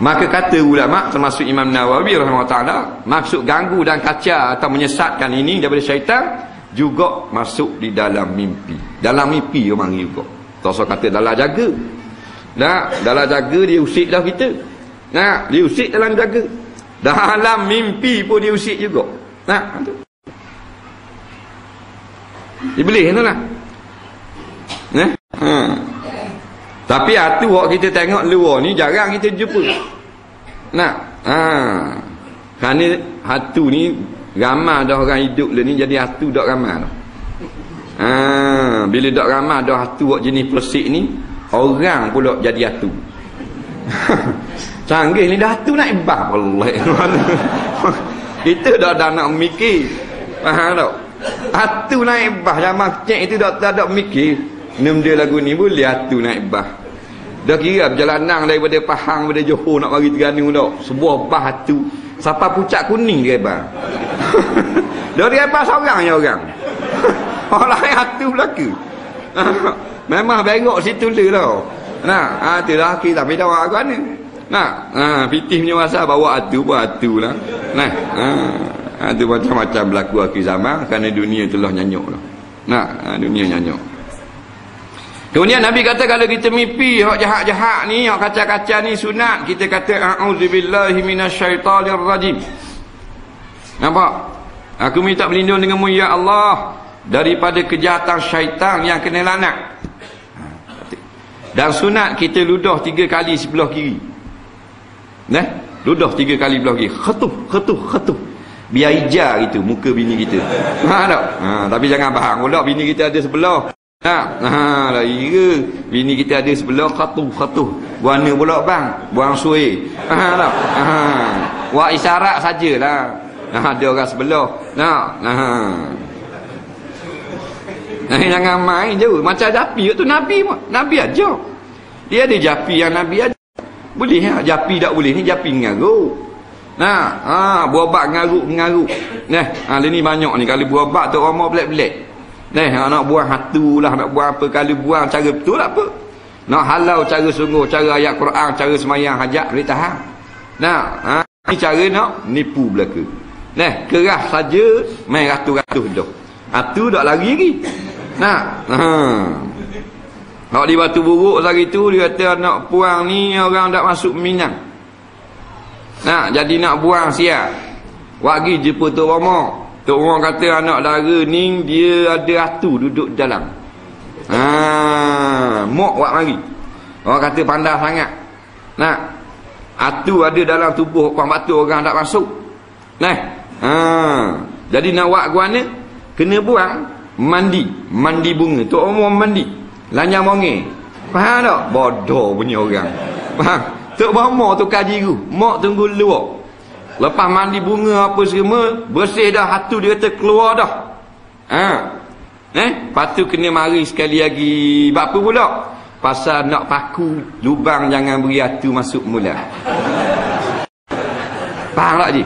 Maka kata ulama termasuk Imam Nawawi rahimahullah, maksud ganggu dan kacau atau menyesatkan ini daripada syaitan juga masuk di dalam mimpi. Dalam mimpi dia mari juga. Tak kata dalam jaga. Nah, dalam jaga dia usik dah kita. Nah, dia usik dalam jaga. Dalam mimpi pun dia usik juga. Nah, tu. Iblis tu lah. Tapi hatu waktu kita tengok luar ni jarang kita jumpa. Nah, kerana hatu ni ramai dah orang hidup le ni jadi hatu dak ramai dah. Bila dak ramai dah hatu wak jenis persik ni, orang pula jadi hatu. Canggih ni dah hatu nak ibah wallahi. Kita dah nak mikir. Faham tak? Hatu naik bah zaman cek itu tak ada mikir. Nem dia lagu ni boleh hatu naik bah. Dah kira perjalanan daripada Pahang daripada Johor nak mari Terengganu dak. Sebuah bah hatu. Sampai Puncak Kuning dia bah. Dah dia bah seorang je orang. Orang lain hatu belaka. Memang bengok situ le tau. Nah, tu dah kita tapi dah aku ni. Nah, pitih punya masa bawa hatu pun hatu lah. Nah, itu macam-macam berlaku akhir zaman kerana dunia telah nyanyuk lah. Nah, dunia nyanyuk. Kemudian Nabi kata kalau kita mimpi hak jahat-jahat ni, hak kacau-kacau ni sunat, kita kata a'udzubillahi minasyaitonir rajim. Nampak? Aku minta berlindung denganmu ya Allah daripada kejahatan syaitan yang kena laknat. Dan sunat kita ludah 3 kali sebelah kiri. Ludah 3 kali sebelah kiri. Khetuh. Biar hijau itu muka bini kita. Tak? Tapi jangan faham pula bini kita ada sebelah. Lah iya bini kita ada sebelah khatuh. Warna pula bang, buang suai. Tak? Buat isyarat sajalah. Ada orang sebelah. Jangan main je. Macam Japi tu Nabi aja. Dia ada Japi yang Nabi aja. Boleh Japi tak boleh ni Japi ngaruk. Buah ngaruk. Ni banyak ni kalau buah bak tu orang pelik-pelik. Nak buang hatu lah, nak buang apa, kalau buang cara betul apa. Nak halau cara sungguh, cara ayat Quran, cara semayang hajat boleh tahan. Ni cara nak nipu belaka. Keras saja main ratus-ratus dah. Hatu tak lari lagi. Kalau di Batu Buruk lagi tu dia kata nak puang ni orang tak masuk Minang. Jadi nak buang siap. Wagi jumpa Tok Rama. Tok Rama kata anak dara ni dia ada hatu duduk dalam. Mok wak mari. Orang kata pandai sangat. Hatu ada dalam tubuh orang batu orang tak masuk. Jadi nak wak gua ni kena buang mandi bunga. Tok Rama mandi. Lanyang monge. Faham tak? Bodoh punya orang. Faham? Tok Rama tu kajiru. Mak tunggu luar. Lepas mandi bunga apa semua, bersih dah hatu dia kata keluar dah. Lepas tu kena mari sekali lagi. Buat apa pula? Pasal nak paku lubang jangan beri hatu masuk mula. Faham tak Ji?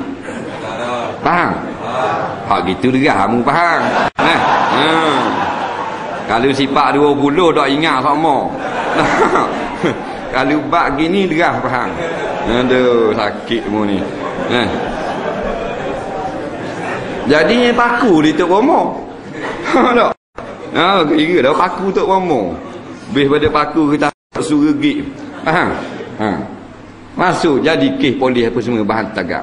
Faham? Hak gitu derah kamu faham. Kalau sifat 20 tak ingat sama. Kalau bak gini derah faham. Aduh sakit mu ni. Jadi paku di Tok Rama. Tak? Kira dah paku Tok Rama. Lebih pada paku kita suruh gig. Faham? Masuk jadi kes polis apa semua bahan tagak.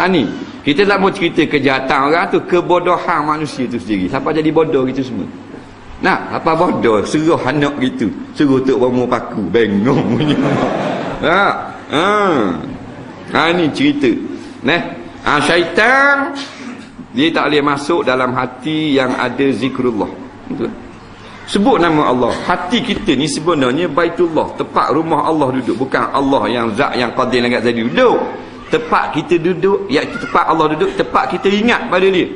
Ni kita tak mau cerita kejahatan orang tu, kebodohan manusia tu sendiri. Siapa jadi bodoh gitu semua. Apa bodoh suruh anak gitu. Suruh Tok Rama paku. Bengong punya. Ini cerita. Syaitan dia tak boleh masuk dalam hati yang ada zikrullah. Betul? Sebut nama Allah. Hati kita ni sebenarnya Baitullah, tempat rumah Allah duduk. Bukan Allah yang zat yang qadir langit jadi duduk. Tempat kita duduk, iaitu tempat Allah duduk, tempat kita ingat pada dia.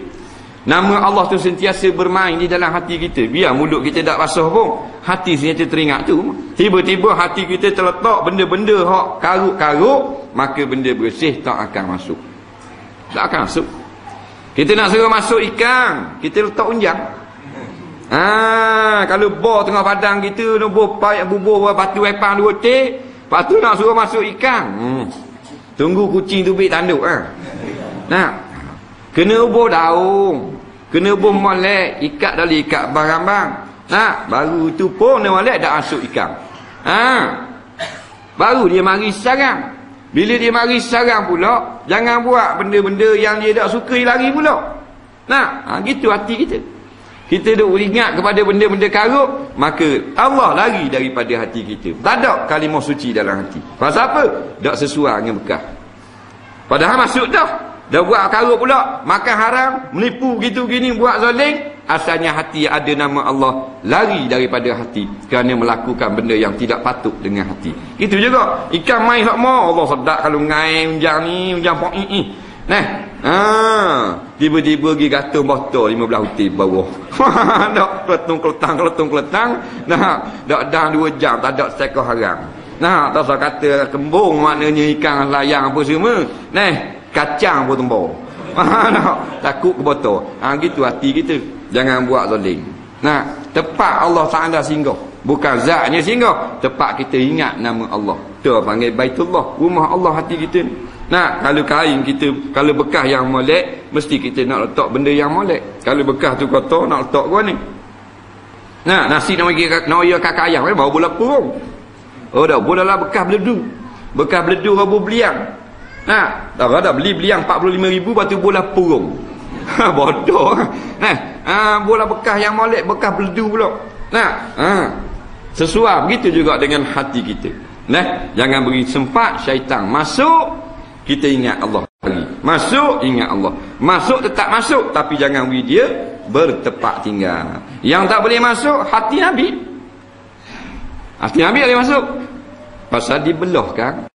Nama Allah tu sentiasa bermain di dalam hati kita. Biar mulut kita tak basah pun, hati sentiasa teringat tu. Tiba-tiba hati kita terletak benda-benda hak karuk-karuk, maka benda bersih tak akan masuk. Tak akan masuk. Kita nak suruh masuk ikan, kita letak unjang. Kalau bor tengah padang gitu, bor batu epang 2 tik, Lepas tu nak suruh masuk ikan. Tunggu kucing tu bik tanduk Nah. Kena ubur daun. Kena ubur molek, ikat dari ikat barang-barang. Nah, baru tu pun dia molek dah masuk ikan. Baru dia mari sarang. Bila dia mari sarang pula, jangan buat benda-benda yang dia tak suka dia lari pula. Nah, gitu hati kita. Kita duk ingat kepada benda-benda karut, maka Allah lari daripada hati kita. Tak ada kalimah suci dalam hati. Pasal apa? Tak sesuai dengan bekas. Padahal masuk dah. Dah buat karut pula, makan haram, menipu gitu gini, buat zalim. Asalnya hati ada nama Allah, lari daripada hati kerana melakukan benda yang tidak patut dengan hati. Itu juga ikan mai hak mau Allah sedap kalau ngai unjang ni, unjang pok Nah, tiba-tiba pergi gatung botol 15 huti bawah. Dak keletang. Nah, dak dah 2 jam tak ada sekor haram. Nah, tak usah kata kembung maknanya ikan layang apa semua. Nah, kacang pun tembok. Takut ke botol. Gitu hati kita. Jangan buat zalim. Nah, tempat Allah Taala singgah, bukan zatnya singgah, tempat kita ingat nama Allah. Tu panggil Baitullah, rumah Allah hati kita. Nah, kalau kain kita, kalau bekas yang molek, mesti kita nak letak benda yang molek. Kalau bekas tu kotor, nak letak gua ni. Nah, nasi nak bagi kakak ayam, bawa bola purung. Oh dah, bola lah bekas beledu. Bekas beledu rabu beliang. Nah, tak ada beli beliang 45,000 batu bola purung. Bodoh. Nah, bola bekas yang molek, bekas beledu pula. Nah, sesuai begitu juga dengan hati kita. Nah, jangan beri sempat syaitan masuk, kita ingat Allah lagi. Masuk, ingat Allah. Masuk tetap masuk, tapi jangan beri dia bertepak tinggal. Yang tak boleh masuk, hati Nabi. Hati Nabi boleh masuk. Pasal dibelah kan.